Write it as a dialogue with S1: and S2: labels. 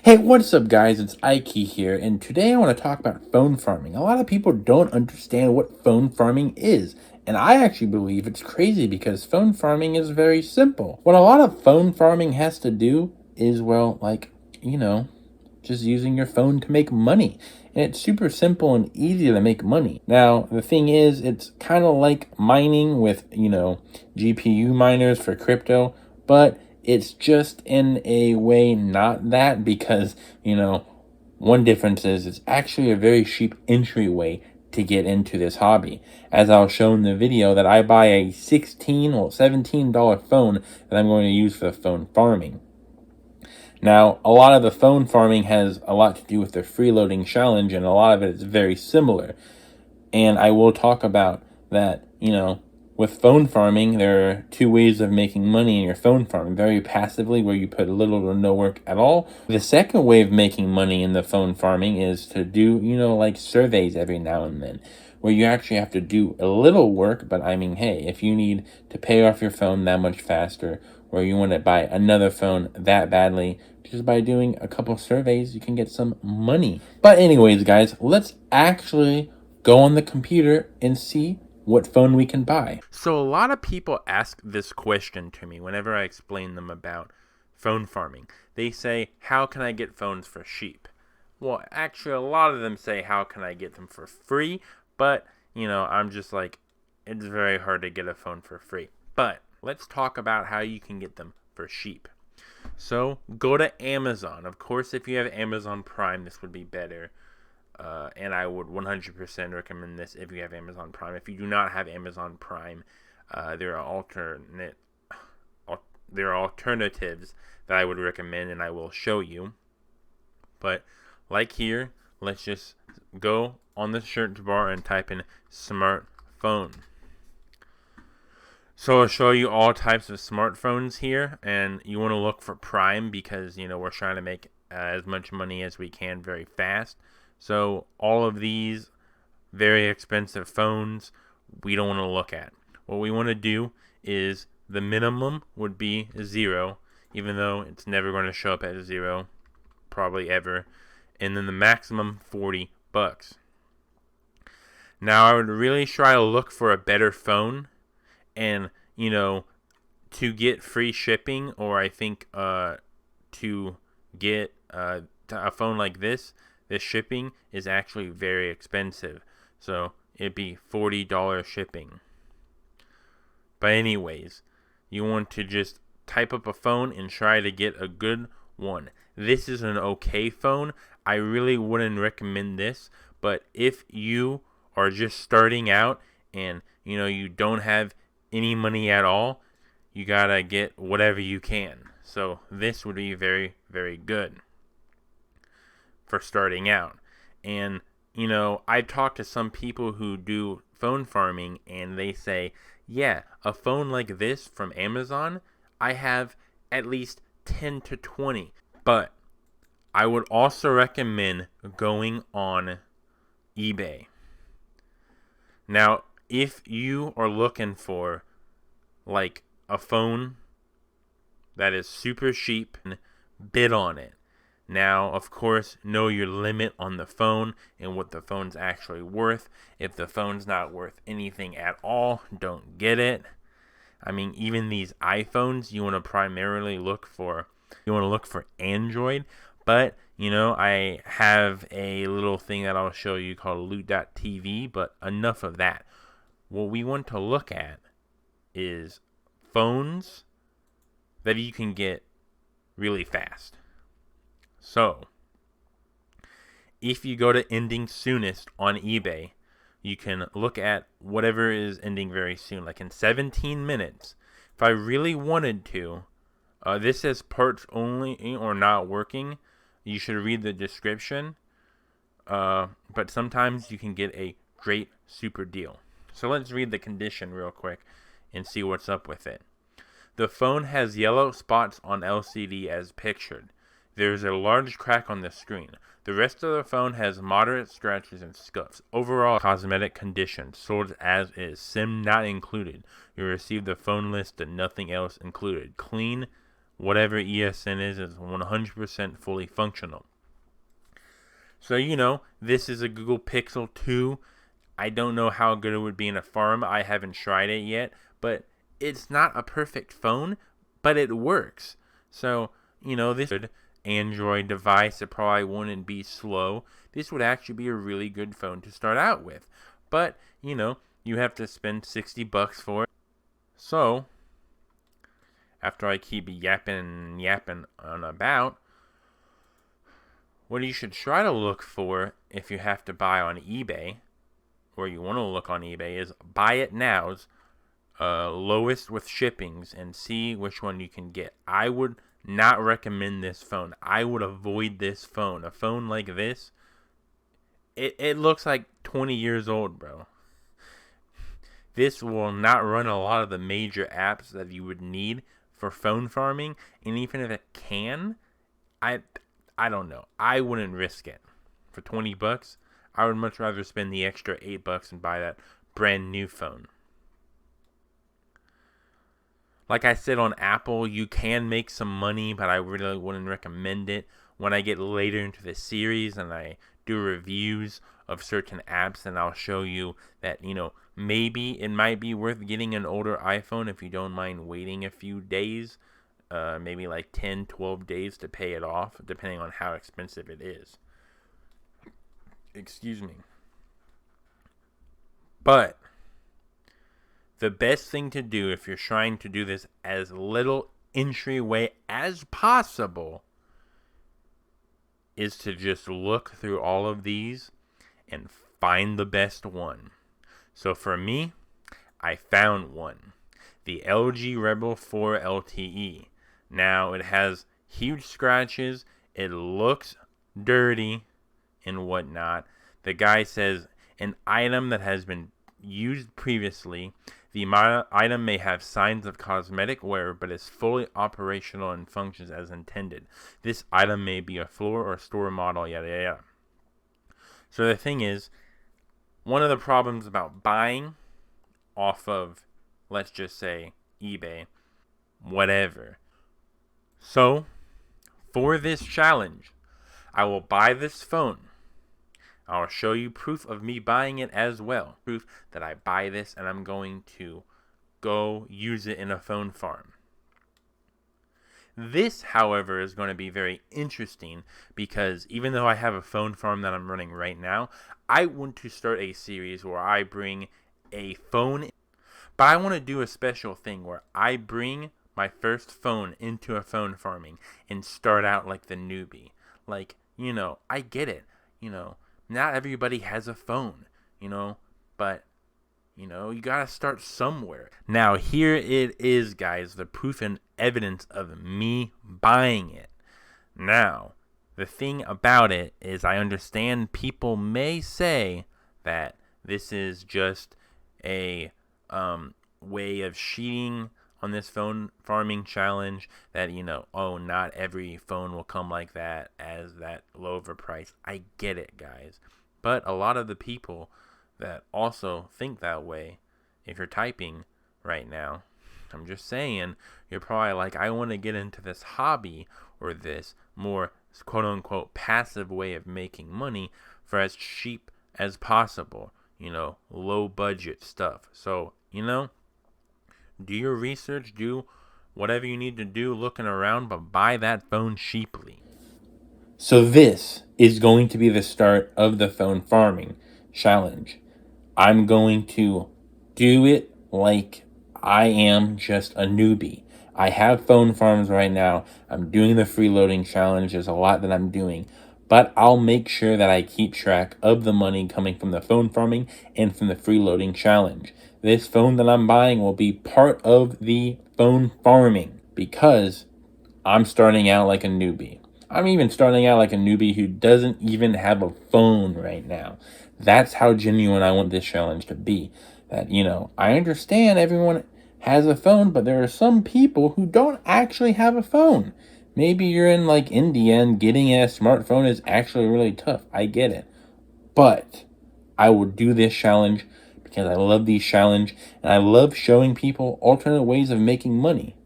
S1: Hey, what's up, guys? It's Aiki here, and today I want to talk about phone farming. A lot of people don't understand what phone farming is, and I actually believe it's crazy because phone farming is very simple. What a lot of phone farming has to do is, well, you know, just using your phone to make money. And it's super simple and easy to make money. Now, the thing is, it's kind of like mining with, GPU miners for crypto, but it's just in a way not that because, one difference is it's actually a very cheap entryway to get into this hobby. As I'll show in the video that I buy a $17 phone that I'm going to use for the phone farming. Now, a lot of the phone farming has a lot to do with the freeloading challenge, and a lot of it is very similar. And I will talk about that, with phone farming, there are two ways of making money in your phone farming. Very passively, where you put little to no work at all. The second way of making money in the phone farming is to do, like surveys every now and then, where you actually have to do a little work, but I mean, hey, if you need to pay off your phone that much faster, or you want to buy another phone that badly, just by doing a couple surveys, you can get some money. But anyways, guys, let's actually go on the computer and see what phone we can buy. So a lot of people ask this question to me whenever I explain them about phone farming. They say, how can I get phones for cheap? Well, actually, a lot of them say, how can I get them for free? But, I'm just like, it's very hard to get a phone for free. But let's talk about how you can get them for cheap. So go to Amazon. Of course, if you have Amazon Prime, this would be better. And I would 100% recommend this if you have Amazon Prime. If you do not have Amazon Prime, there are alternatives that I would recommend, and I will show you. But like here, let's just go on the search bar and type in smartphone. So I'll show you all types of smartphones here, and you want to look for Prime because, we're trying to make as much money as we can very fast. So all of these very expensive phones we don't want to look at. What we want to do is the minimum would be 0, even though it's never going to show up at 0, probably ever. And then the maximum, $40. Now I would really try to look for a better phone. And, to get free shipping, or I think to get a phone like this shipping is actually very expensive. So it'd be $40 shipping. But anyways, you want to just type up a phone and try to get a good one. This is an okay phone. I really wouldn't recommend this. But if you are just starting out and, you don't have any money at all, you gotta get whatever you can. So this would be very, very good for starting out. And I talked to some people who do phone farming, and they say, yeah, a phone like this from Amazon, I have at least 10 to 20. But I would also recommend going on eBay. Now, if you are looking for like a phone that is super cheap, bid on it. Now, of course, know your limit on the phone and what the phone's actually worth. If the phone's not worth anything at all, don't get it. I mean, even these iPhones, you want to primarily look for Android. But, I have a little thing that I'll show you called loot.tv, but enough of that. What we want to look at is phones that you can get really fast. So, if you go to ending soonest on eBay, you can look at whatever is ending very soon, like in 17 minutes. If I really wanted to, this says parts only or not working. You should read the description. But sometimes you can get a great super deal. So let's read the condition real quick and see what's up with it. The phone has yellow spots on LCD as pictured. There is a large crack on the screen. The rest of the phone has moderate scratches and scuffs. Overall cosmetic condition. Sold as is. SIM not included. You receive the phone list and nothing else included. Clean whatever ESN is 100% fully functional. So, this is a Google Pixel 2. I don't know how good it would be in a farm. I haven't tried it yet, but it's not a perfect phone, but it works. So, this good Android device, it probably wouldn't be slow. This would actually be a really good phone to start out with. But, you have to spend $60 for it. So, after I keep yapping on about, what you should try to look for if you have to buy on eBay, or you want to look on eBay, is buy it now's lowest with shippings and see which one you can get. I would not recommend this phone. I would avoid this phone. A phone like this, it looks like 20 years old, bro. This will not run a lot of the major apps that you would need for phone farming, and even if it can, I don't know. I wouldn't risk it. For $20, I would much rather spend the extra $8 and buy that brand new phone. Like I said on Apple, you can make some money, but I really wouldn't recommend it. When I get later into the series and I do reviews of certain apps, and I'll show you that, maybe it might be worth getting an older iPhone if you don't mind waiting a few days, maybe like 10, 12 days to pay it off, depending on how expensive it is. Excuse me. But the best thing to do if you're trying to do this as little entryway as possible is to just look through all of these and find the best one. So for me, I found one. The LG Rebel 4 LTE. Now, it has huge scratches. It looks dirty and whatnot. The guy says an item that has been used previously. The item may have signs of cosmetic wear, but is fully operational and functions as intended. This item may be a floor or store model, yada yada. So the thing is, one of the problems about buying off of, let's just say, eBay, whatever. So, for this challenge, I will buy this phone. I'll show you proof of me buying it as well. Proof that I buy this and I'm going to go use it in a phone farm. This, however, is going to be very interesting because even though I have a phone farm that I'm running right now, I want to start a series where I bring a phone, but I want to do a special thing where I bring my first phone into a phone farming and start out like the newbie. Like, I get it. Not everybody has a phone, but, you gotta start somewhere. Now, here it is, guys, the proof and evidence of me buying it. Now, the thing about it is I understand people may say that this is just a way of cheating on this phone farming challenge, that, not every phone will come like that as that low of a price. I get it, guys. But a lot of the people that also think that way, if you're typing right now, I'm just saying, you're probably like, I want to get into this hobby or this more quote-unquote passive way of making money for as cheap as possible, low budget stuff. So, do your research, do whatever you need to do looking around, but buy that phone cheaply. So this is going to be the start of the phone farming challenge. I'm going to do it like I am just a newbie. I have phone farms right now. I'm doing the freeloading challenge. There's a lot that I'm doing. But I'll make sure that I keep track of the money coming from the phone farming and from the freeloading challenge. This phone that I'm buying will be part of the phone farming because I'm starting out like a newbie. I'm even starting out like a newbie who doesn't even have a phone right now. That's how genuine I want this challenge to be. That, I understand everyone has a phone, but there are some people who don't actually have a phone. Maybe you're in like India and getting a smartphone is actually really tough. I get it. But I will do this challenge because I love these challenges and I love showing people alternate ways of making money.